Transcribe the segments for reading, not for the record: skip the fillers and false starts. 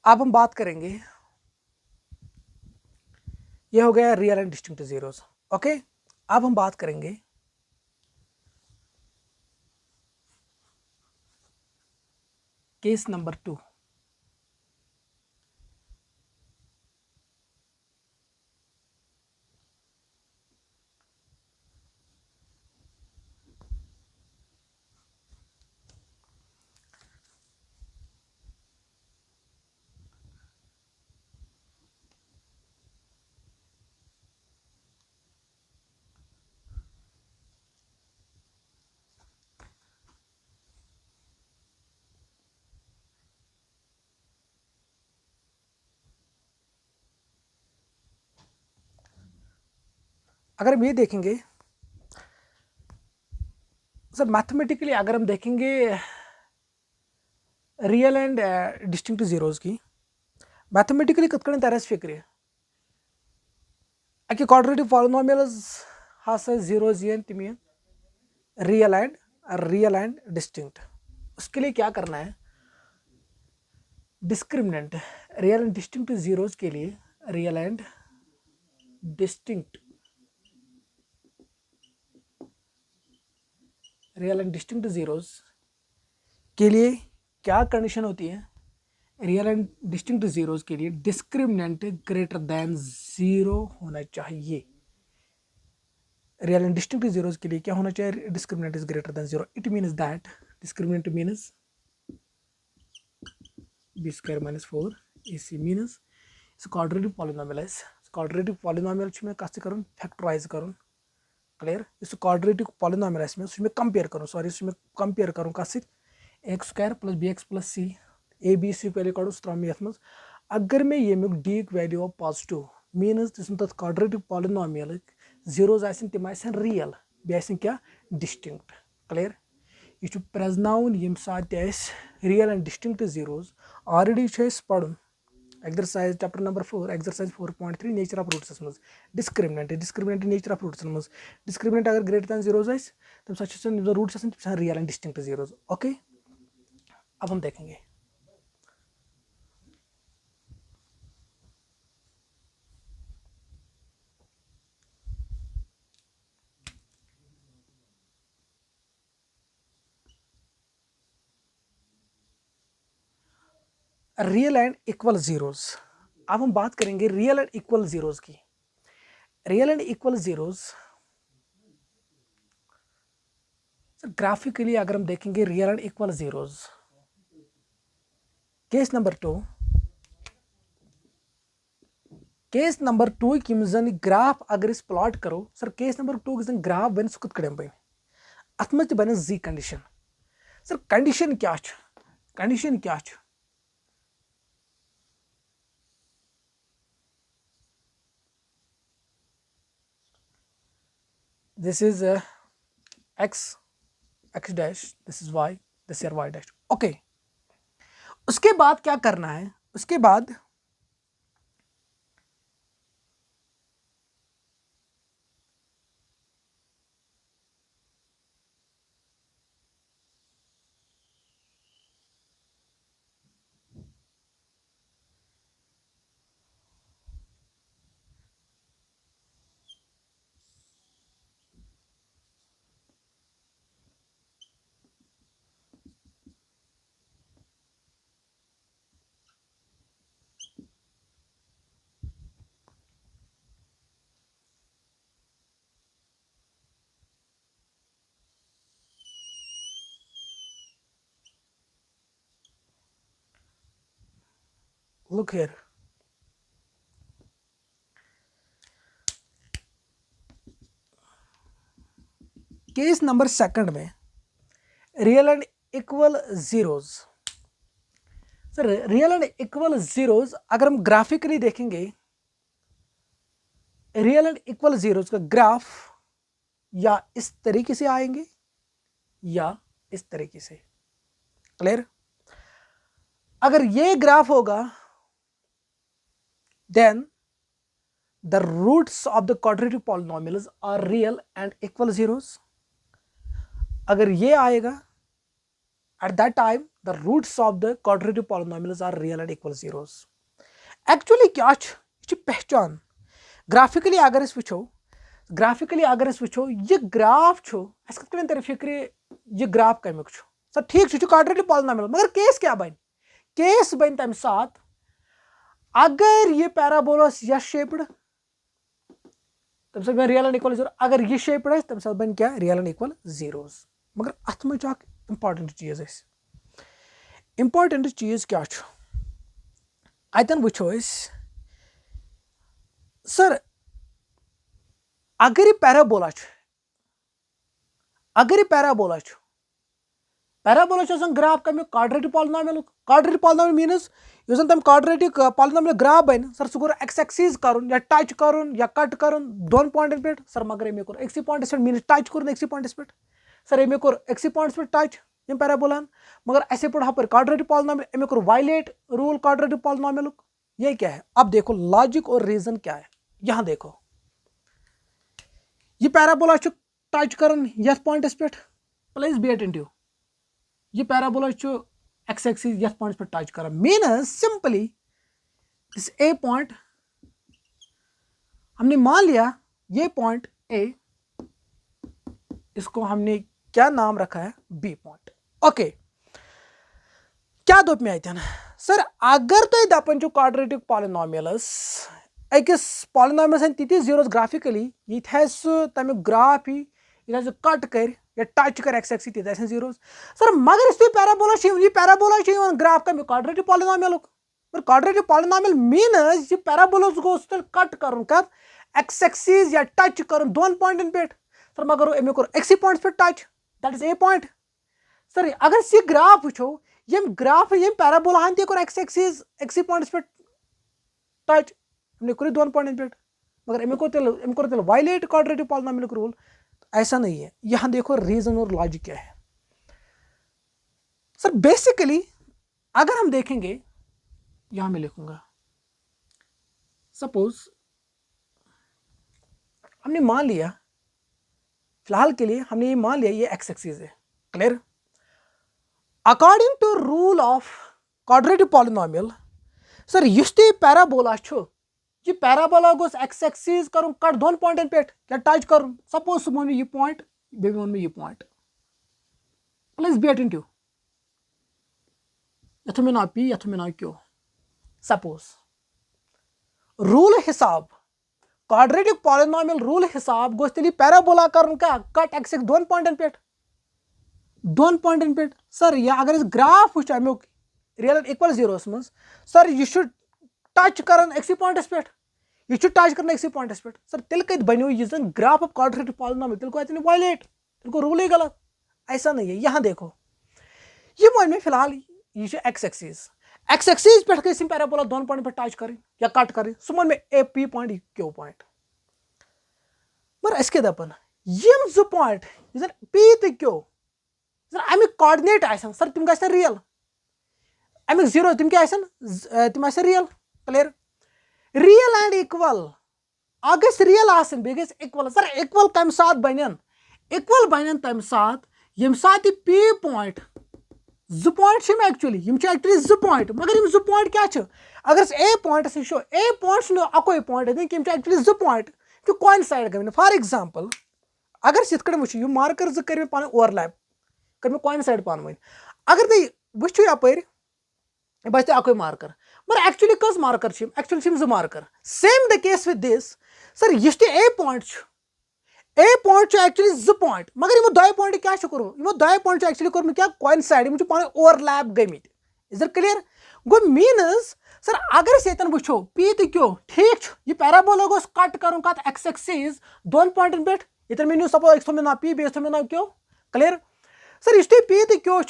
अब हम बात करेंगे, ये हो गया real and distinct zeros. Okay, अब हम बात करेंगे केस नंबर 2। अगर हम ये देखेंगे सर, मैथमेटिकली अगर हम देखेंगे रियल एंड डिस्टिंक्ट जीरोस की, मैथमेटिकली कत कन तरह फिक्र अकि क्वाड्रेटिक पॉलिनोमियल्स हसा जीरोस ये तम रियल एंड डिस्टिंक्ट। उसके लिए क्या करना है, discriminant real and distinct zeros के लिए रियल एंड डिस्टिंक्ट जीरोस के लिए क्या कंडीशन होती है, रियल एंड डिस्टिंक्ट जीरोस के लिए डिस्क्रिमिनेंट ग्रेटर देन जीरो होना चाहिए। रियल एंड डिस्टिंक्ट जीरोस के लिए क्या होना चाहिए, discriminant is greater than zero. It means that discriminant means b square minus 4 ac means quadratic polynomial is quadratic polynomial में कस करूँ फैक्टराइज करूँ। क्लियर, इस क्वाड्रेटिक पॉलिनोमियल में उसमें कंपेयर करूँ, सॉरी उसमें कंपेयर करूँ कस X square plus B X plus C A B C पहले कड़ो त्रा ये मज। अगर मे यमुक D value of positive means तथ क्वाड्रेटिक पॉलिनोमियल जीरोज तम रियल बे क्या डिस्टिंक्ट। क्लियर, यह प्रेजनावन यम सात real and distinct zeros already पढ़ exercise chapter number 4 exercise 4.3 nature of roots मज डिस्क्रिमिनेंट नेचर ऑफ रूट्स मज डिस्क्रिमिनेंट अगर ग्रेटर दैन जीरोज तम सा roots real and distinct zeros. Okay, अब हम देखेंगे रियल एंड इक्वल जीरोज। अब हम बात करेंगे रियल एंड इक्वल जीरोज की। Real and equal zeros graphically अगर हम देखेंगे real and equal zeros, case number 2 यम जन ग्राफ अगर प्लॉट करो सर, केस नंबर 2 ग्राफ बन सह कत बन अत मज बन जी कंडीशन। सर कंडीशन क्या, कंडीशन क्या, this is x dash, this is y, this is y dash. Okay, उसके बाद क्या करना है, उसके बाद लुक हियर, केस नंबर 2 में real and equal zeros. Sir real and equal zeros अगर हम ग्राफिकली देखेंगे, रियल एंड इक्वल जीरोज का ग्राफ या इस तरीके से आएंगे या इस तरीके से। क्लियर, अगर ये ग्राफ होगा then the roots of the quadratic polynomials are real and equal zeros. अगर ये आएगा At that time, the roots of the quadratic polynomials are real and equal zeros. Actually, क्या छ पहचान graphically अगर इस वुचो ये ग्राफ छो अस कत कन तर फिक्र ये ग्राफ कमिक छ सर ठीक छ quadratic polynomial मगर केस क्या बन केस बन तम साथ अगर ये पैराबोलस यस शेप्ड तम साथ बन रियल एंड इक्वल जीरो अगर ये शेप्ड है तम साथ बन क्या रियल एंड इक्वल जीरोस मगर अत में इंपॉर्टेंट चीज क्या छ अतन वुचो सर अगर ये पैराबोला ग्राफ कम quadratic polynomial मीनस यस तम quadratic polynomial ग्राफ बन सर सह एक्स एक्सिस कर या टच कर या कट कर दोन पॉइंटन पे सर मगर अमे कोर एक्सी पॉइंटस पे मीनस टच कोर एक्सी पॉइंटस पे सर अमे कोर एक्सी पॉइंटस पे टच यम पैराबोलान मगर ऐसे पढ़ हपर quadratic polynomial अमे कोर वायलेट रूल quadratic polynomial ये क्या है। अब देखो लॉजिक और रीजन क्या है। यहां देखो ये पैराबोला टच कर यथ पॉइंटस पे प्लीज बी अटेंटिव ये पैराबोला एक्स एक्सिस यथ पॉइंट पे टच कर मीनस सिंपली इस ए पॉइंट हमने मान लिया ये पॉइंट ए इसको हमने क्या नाम रखा है बी पॉइंट। ओके क्या दोप में आते सर अगर तुम दपान quadratic polynomials अकिस पॉलिनॉमियल्स तीत जीरोस ग्राफिकली ये तमिक ग्राफ ये कट कर या टच कर एक्स एक्सिस तीत जीरोस सर मगर इस पैराबोला ग्राफ कम quadratic polynomial पर quadratic polynomial मीनस ये पैराबोला गो कट कर कत एक्स एक्सिस या टच कर दोन पॉइंटन पे सर मगर अमे कोर एक्सी पॉइंट पे touch that is a point sir अगर ये ग्राफ वो यम पैराबोला ते कोर एक्स एक्सिस एक्सी पॉइंट्स पे टच हमने कोई दोन पॉइंट पे मगर अमे कोर तेल वायलेट quadratic polynomial रूल ऐसा नहीं है। यहां देखो रीजन और लॉजिक क्या है। सर बेसिकली अगर हम देखेंगे यहां मैं लिखूंगा सपोज हमने मान लिया फिलहाल के लिए हमने ये मान लिया ये एक्स एक्सिस है clear. According to rule of quadratic polynomial sir इस पैराबोला ये पैराबोला गोस एक्स एक्सिस कर कट दोन पॉइंटन पे क्या टच कर सपोज सह वो ये पॉइंट बे वो ये पॉइंट प्लीज बी अटेंटिव यथ मे नाव पी यथ मे नाव क्यू सपोज रूल हिसाब quadratic polynomial रूल हिसाब गोस तेल पैराबोला कर क्या कट एक्स दोन पॉइंटन पे सर या अगर इस ग्राफ वो अमुक रियल एंड इक्वल जीरोस मं सर यह टच कर एक्सी पॉइंटस पे यह टच कर एक्सी पॉइंटस पे सर तेल कत बनो यह ग्राफ ऑफ quadratic polynomial तेल को वायलेट तेल को रूल ही गलत ऐसा नहीं है। यहाँ देखो ये वन में फिलहाल यह एक्स एक्सिस पे गई पैराबोला दोन पॉइंट पे टच कर या कट कर सह वन में A P point Q point मगर अस क्या दपान यम जो पॉइंट पी तो क्यू सर अमिक कोऑर्डिनेट आसन सर तुम गसन रियल अमिक जीरो तुम क्या तुम real clear real and equal August real आसन बे गस इक्वल सर इक्वल कम साथ बनन तम साथ यम साथ पी पॉइंट जो पॉइंट एक्चुअली जो पॉइंट मगर यम जो पॉइंट क्या अगर ए पॉइंट वो ए पॉइंट अको पॉइंट एक्चुअली जो पॉइंट कोइंसाइड गए फॉर एग्जांपल अगर ये वो मार्कर जो कर पान ओवरलैप कर कोइंसाइड पान वन अगर तुम वो यपर बस अको मार्कर मगर एक्चुअली कस मार्कर एक्चुअली जो marker same the case with this सर इस ए पॉइंट एक्चुअली जो पॉइंट मगर यमो दो पॉइंट क्या यमो दो पॉइंट एक्चुअली कोर क्या कोइंसाइड पान ओवरलैप गमित इज इट क्लियर गो मीनस सर अगर ये वो पी तो क्यों ठीक यह पैराबोला गोस कट कर कत एक्स एक्सिस दोन पॉइंटन पे ये मे न्यू सपोज एक थो ना पी बे थो ना क्यों क्लियर सर इस पी तो क्यों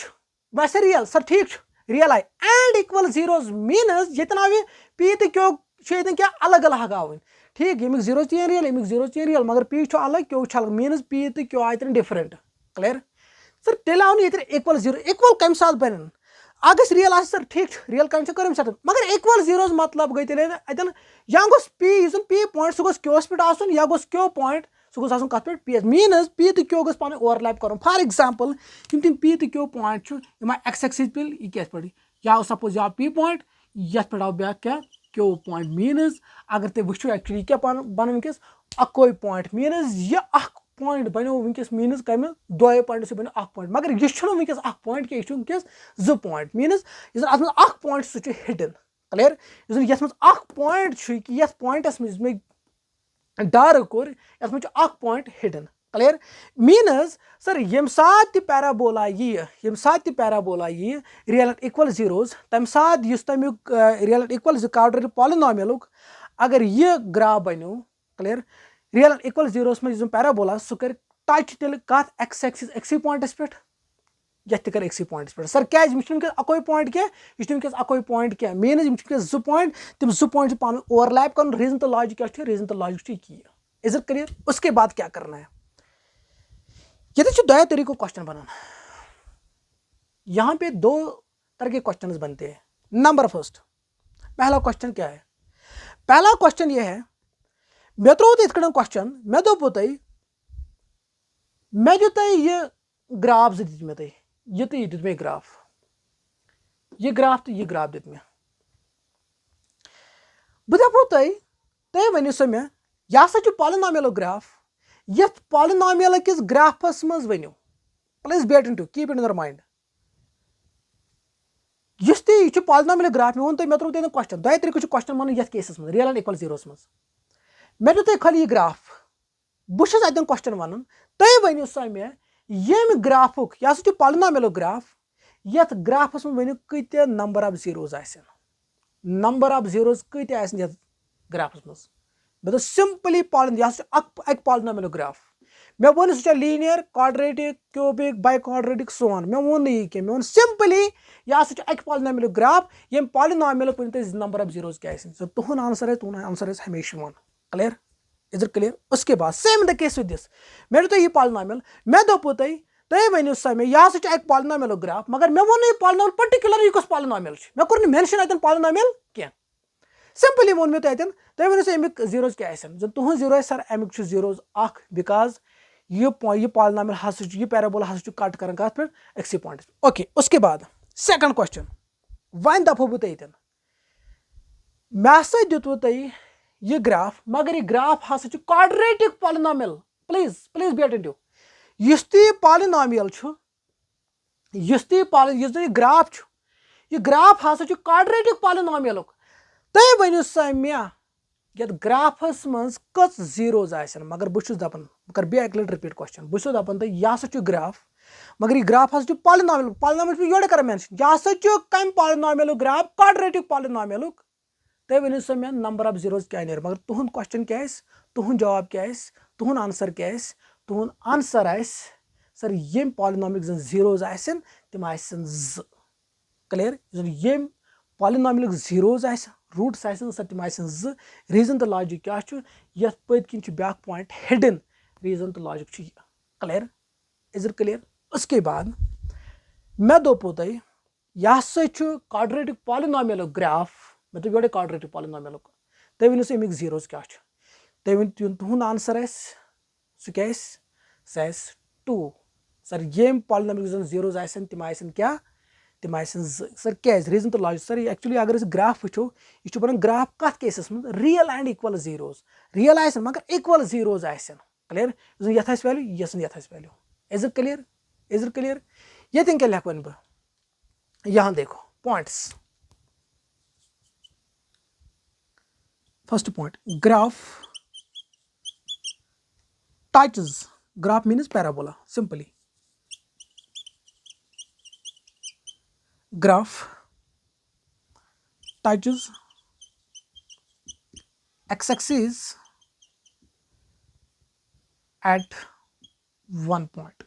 बस रियल सर ठीक real I and equal zeros मीनस ये पी तो क्यों क्या अलग अलग हगावन ठीक यमिक जीरो रियल यमिक जीरो रियल मगर पी अलग क्यों अलग मीनस पी तो क्यों आय डिफरेंट क्लियर सर तेल आव ये इक्वल जीरो इक्वल कम साथ बन अगस रियल आ सर ठीक रियल कम कर मगर इक्वल जीरोस मतलब गई तेल अतन या गोस पी पी पॉइंट सह गोस क्योस पे आसन या गोस क्यो पॉइंट सह गोस आसन कत पे पी मीनस पी तो क्यू गो पान ओवरलैप कर फॉर एग्जांपल यम तीन पी तो क्यू पॉइंट यम एक्स एक्सिस पे यह पे या सपोज यह पी पॉइंट ये पे आव ब्या क्या क्यू पॉइंट मीनस अगर तुम वो एक्चुअली क्या बन वस अकोई पॉइंट मीनस यह पॉइंट बनो वस मीनस कम दो पॉइंट से बनो पॉइंट मगर यह वस पॉइंट क्या वस जो पॉइंट मीनस अत पॉइंट सह हिडन क्लियर ये पॉइंट कि पॉइंटस मे डार्क कोर ये पॉइंट हिडन क्लियर मीनस सर यम सात पैराबोला यम सात parabola real and equal zeros तम सात तमिक real and equal quadratic polynomial अगर यह ग्राफ बनो clear real and equal zeros में पैराबोला सह कर टच तेल कत एक्स एक्सिस एक्सी पॉइंटस पे ये कर एक्सी पॉइंटस पे सर क्या अकोई पॉइंट क्या यह अकोई पॉइंट क्या मीनस जो पॉइंट तम जो पॉइंट पान ओवरलैप कर रीजन तो लॉजिक क्या रीजन तो लॉजिक यह इज इट क्लियर उसके बाद क्या करना है ये दो तरीकों क्वेश्चन बनाना यहाँ पे दो तरह के क्वेश्चन बनते हैं नंबर फर्स्ट पहला क्वेश्चन क्या है पहला क्वेश्चन ये है मे त्रो इत क्वेश्चन मे दोप मे दित यह ग्राफ दित मे यह दित मे ग्राफ तो यह ग्राफ दित मे बह दपो तुम वनो सा मे यह हसा पॉलिनॉमियल ग्राफ ये पॉलिनॉमियल किस ग्राफस मज वनो please be attentive keep it in your mind यह पॉलिनॉमियल ग्राफ मे वो मे त्रो तुम क्वेश्चन दो तरीके क्वेश्चन मन ये केसस मज रियल एंड इक्वल जीरोस मज मे दित खाली यह ग्राफ बहुत अतन क्वेश्चन वन तुम वनो सा मे यम ग्राफुक यह हसा पॉलिनॉमियल ग्राफ ये ग्राफस मज वनो कत number of zeros number of zeros कत ग्राफस मज मे सिंपली पॉलिनॉमियल ग्राफ मे वो सह linear quadratic cubic biquadratic सोन मे वो यह कह मे वो सिंपली यह सह पॉलिनॉमियल ग्राफ यम पॉलिनॉमियल नंबर ऑफ जीरोज क्या तुहद आंसर हमेशा one clear is it clear उसके बाद same the case with this मे दित यह पॉलिनॉमियल मे दोपो तुम वनो सा मे यह सह पॉलिनॉमियल ग्राफ मगर मे वो पॉलिनॉमियल पर्टिकुलर यह कस पॉलिनॉमियल मे कोर मेंशन अतन पॉलिनॉमियल क्या सिंपली वो मे तुम वनो सा अमिक जीरोज क्या तुहद zero sir Amik zeros because यह पॉलिनॉमियल हसा यह पैराबोला हसा कट कर कत पे एक्सी पॉइंट ओके उसके बाद सेकंड क्वेश्चन वन दपो बह तुम मे हसा दितु तुम यह ग्राफ मगर यह ग्राफ हसा quadratic polynomial please please be attentive इस पॉलिनॉमियल यह ग्राफ हसा क्वाड्रेटिक पॉलिनॉमियल तुम वनो सा मे ये ग्राफस मज कच जीरोज मगर बहुत दपान बह कर बे लट रिपीट क्वेश्चन बहुत दपान तुम यह हसा ग्राफ मगर यह ग्राफ हसा पॉलिनॉमियल योड़े कर मेंशन यह हसा कम पॉलिनॉमियल ग्राफ क्वाड्रेटिक पॉलिनॉमियल तुम वनो सा मे नंबर ऑफ जीरोज क्या नीर मगर तुहद क्वेश्चन क्या तुहद जवाब क्या तुहद आंसर क्या तुहद आंसर सर यम पॉलिनॉमियल जन जीरोज तम क्लियर यम पॉलिनॉमियल जीरोज रूट्स सर तम रीजन तो लॉजिक क्या ये पत्किन ब्या पॉइंट हिडन रीजन तो logic clear is it clear उसके बाद मे दोपो तुम यह हसा क्वाड्रेटिक पॉलिनॉमियल ग्राफ मे दोप योड़े क्वाड्रेटिक पॉलिनॉमियल तुम वनो अमिक जीरोज क्या तुहद आंसर सह क्या सह 2 सर यम पॉलिनॉमियल जन जीरोज तम क्या तम सर क्या रीजन तो लॉजिक सर एक्चुअली अगर ग्राफ वो यह बन ग्राफ कत केसस मज real and equal zeros real मगर इक्वल जीरोज क्लियर ये वैल्यू ये वैल्यू इज इट क्लियर ये क्या लिख वन बह यहाँ देखो points first point graph touches graph means parabola simply graph touches x-axis at one point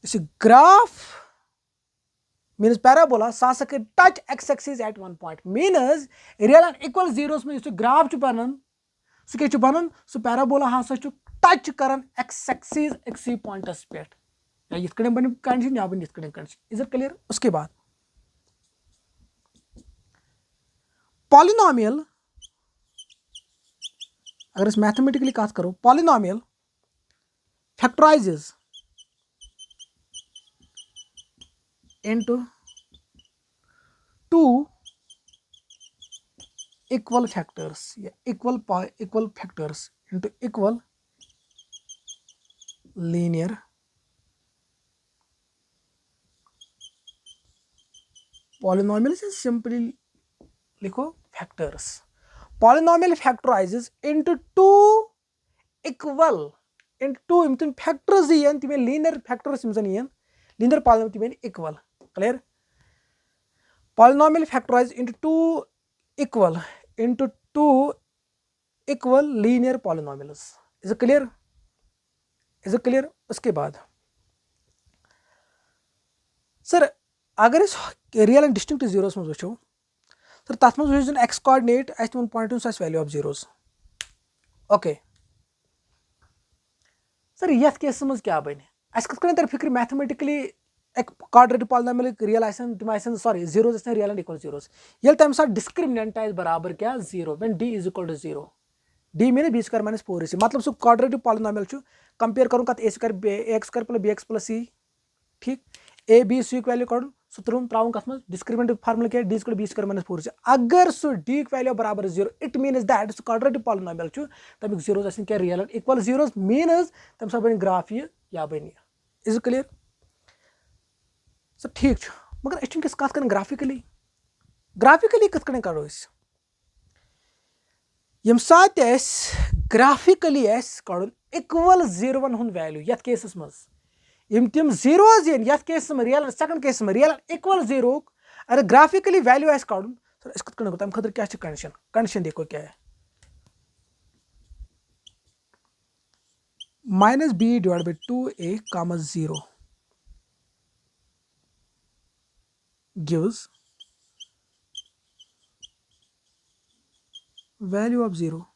this graph means parabola sa can touch x-axis at one point means real and equal zeros में इस graph च बनन सो क्या बनन सो parabola हसा touch कर x-axis XC points पे या इथ कड़े बन कंडीशन या बन इथ कड़े कंडीशन इज इट क्लियर उसके बाद पॉलिनॉमियल अगर इस मैथमेटिकली कत करो polynomial फैक्टराइजेस into two equal factors या equal factors into equal linear polynomial से simply लिखो factors. Polynomial factorizes into two equal into two इम factors यन तिमे linear factors इम यन linear polynomial time equal clear. Polynomial factorize into two equal linear polynomials. Is it clear? Is it clear? उसके बाद sir अगर इस real and distinct zeros में वो sir तथ में एक्स कोऑर्डिनेट तुम point value of zeros okay sir ये केस मज क्या बन कत तर फिक्र मैथमेटिकली एक क्वाड्रेटिक पॉलिनोमियल रियल तम sorry zeros real and equal zeros ये तम साथ डिस्क्रिमिनेंट बराबर क्या zero when d is equal to zero d mean b square minus 4ac मतलब सो क्वाड्रेटिक पॉलिनोमियल कंपेयर करूँ कत a square plus bx plus c ठीक a b c वैल्यू कड़ सह त्रा कत डिस्क्रिमिनेंट फार्मूला क्या d b square minus 4ac अगर सो d वैल्यू बराबर zero it means that quadratic polynomial तमिक जीरोस क्या real and equal zeros means तम सा बन ग्राफ या बन इज क्लियर सर ठीक मगर अस कत कर ग्राफिकली कत कड़ो यम सात ग्राफिकली कड़ इक्वल जीरोन हुंद वैल्यू ये केसस मज तम जीरोज ये केस में रियल सेकंड केस में रियल इक्वल जीरो अगर ग्राफिकली वैल्यू कड़ सर कत तम खतर क्या कंडीशन देखो क्या है minus B divide by 2a comma 0 gives value of 0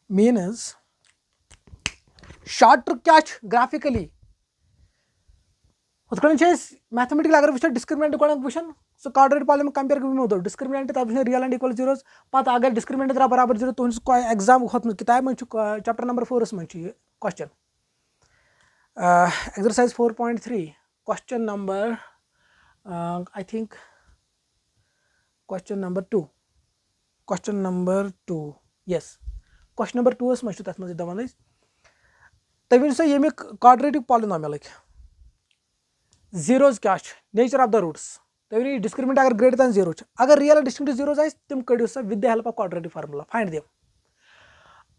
means short trick क्या graphically मैथमेटिकल अगर वो डिस्क्रिमिनेंट वो सो क्वाड्रेटिक पॉलिनोमियल कंपेयर कर डिस्क्रिमिनेंट तब रियल एंड इक्वल जीरोस पत अगर डिस्क्रिमिनेंट द्रा बराबर जीरो तुम एग्जाम होत किताब में चैप्टर नंबर 4 में question exercise 4.3 question number I think question number 2 yes question number 2 में तथ मज दवान तुम वन सा ये क्वाड्रेटिक पॉलिनोमियल जीरोज क्या नेचर ऑफ द रूट्स तुम वन डिस्क्रिमिनेंट अगर ग्रेटर दैन जीरो अगर रियल डिस्टिंक्ट जीरोज तुम कड़ो सा with the help of quadratic formula find them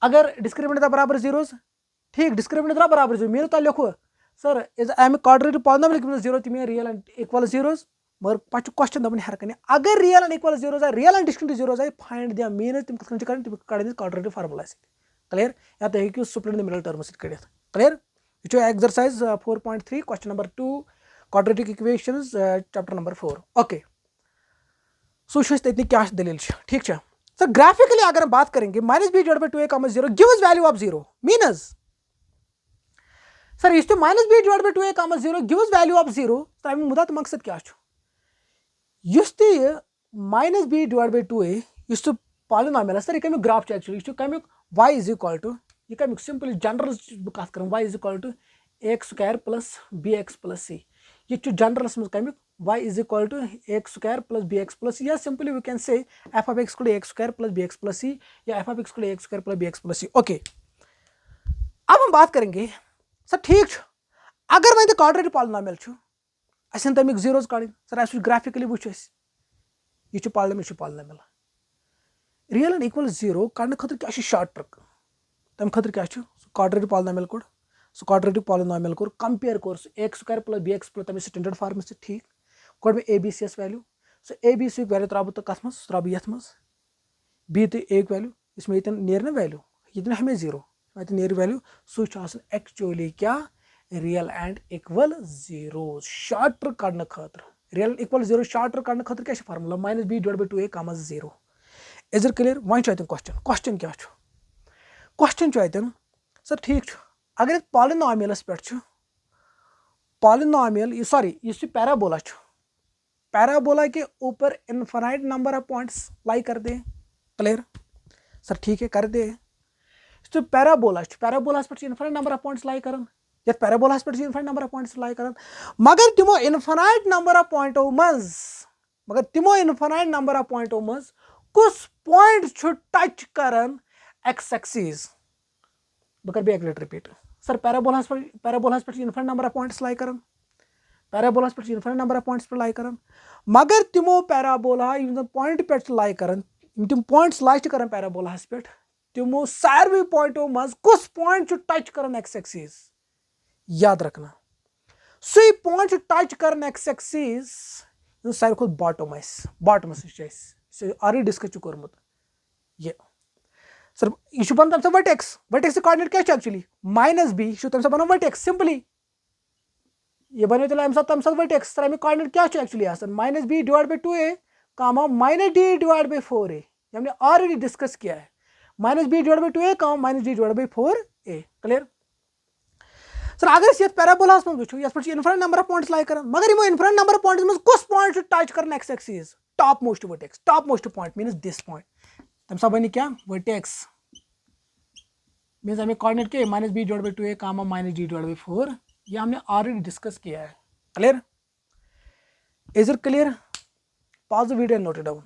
अगर डिस्क्रिमिनेंट बराबर जीरोज ठीक डिस्क्रिमिनेंट बराबर जीरो मेरे तो लिखो सर अमे क्वाड्रेटिक पॉलिनोमियल जीरो तुम रियल एंड इक्वल जीरोज मगर पे क्वेश्चन दपन हर कने अगर real and equal zeros real and distinct zeros find them mean तुम कत तुम कड़ क्वाड्रेटिक फार्मूला क्लियर या तुम हेकू स्प्लिट द मिडल टर्म कड़ क्लियर यह exercise 4.3 question number 2 quadratic equations chapter number 4 okay so तथि क्या दलील ठीक है सर ग्राफिकली अगर हम बात करेंगे minus B divide by 2a 0 gives value of 0 means सर is minus B divide by 2a 0 gives value of 0 तो अमिक मुदा तो मकसद क्या युस minus B divide by 2a युस पॉलिनोमियल सर यह कमिक ग्राफ एक्चुअली यह कमिक y इज इक्वल टू यह कमिक सिंपली जनरल कत कर y is equal to x square plus bx plus c यह जनरलस मज कमिक y is equal to x square plus bx plus c या simply we can say f of x x square plus bx plus c या f of x square plus bx plus c okay अब हम बात करेंगे sir ठीक अगर वह quadratic polynomial असन तमिक जीरोज कड़ सर अस ग्राफिकली वो यह polynomial real and equal zero कड़ने खतर क्या शॉर्ट ट्रिक तम खतर क्या क्वाड्रेटिक पॉलिनोमियल कोड सो क्वाड्रेटिक पॉलिनोमियल कोर कंपेयर कोर X square plus bx plus तमिक स्टैंडर्ड फॉर्म से ठीक कोड में abc value so abc value त्रा तो कत मज त्रा ये मज b तो a वैल्यू इसमें ये नेर ना वैल्यू ये हमें जीरो नेर वैल्यू सह एक्चुअली क्या real and equal zero short trick कड़ने खतर real equal zero short trick कड़ने खतर क्या formula minus B divide by 2a 0 is it clear वह क्वेश्चन क्या क्वेश्चन सर ठीक अगर पॉलिनोमियलस पे पॉलिनोमियल सॉरी इस पैराबोला पैराबोला के ऊपर infinite number of points lie कर दे। क्लियर सर, ठीक है कर दे। तो पैराबोला पे infinite number of points lie करन, ये पैराबोला पे infinite number of points lie करन, मगर तिमो इनफाइनाइट नंबर ऑफ पॉइंटो मज, मगर तिमो इनफाइनाइट नंबर ऑफ पॉइंटो मज कुछ पॉइंट छु टच करन एक्स एक्सिस। बह कर एक रिपीट सर, पैराबोला पे infinite number of points lie करन, पैराबोला पे इनफाइनाइट नंबर ऑफ पॉइंट्स पे लाई करन, मगर तिमो पैराबोला पॉइंट पे लाई करन, तिम पॉइंट्स लाई करन पैराबोला पे, तिमो सारे पॉइंटों मज कुछ पॉइंट टच करन एक्स एक्सिस। याद रखना सही पॉइंट टच करन एक्स एक्सिस सारे खुद बॉटमस ऑलरेडी डिस्कस कोर्मुत। ये सर यह बन तम वर्टेक्स कोऑर्डिनेट क्या एक्चुअली -b तम बन वर्टेक्स सिंपली, यह बनो तम वर्टेक्स सर अमिक कोऑर्डिनेट क्या actually -b divide by 2a comma -d divide by 4a, हमने ऑलरेडी डिस्कस किया है। -b divide by 2a comma -d divide by 4a। Clear सर, अगर ये पैराबोलास में वो ये infinite number of points lie करन, मगर ये इनफाइनाइट नंबर ऑफ पॉइंट्स में कुछ point touch Karan x axis, top most vertex, top most point means this point, तम सब बनी क्या वर्टेक्स मींस हमें कोऑर्डिनेट के -b divide by 2a comma -d divide by 4, ये हमने ऑलरेडी डिस्कस किया है। Clear, is it clear? Pause the video and note it down.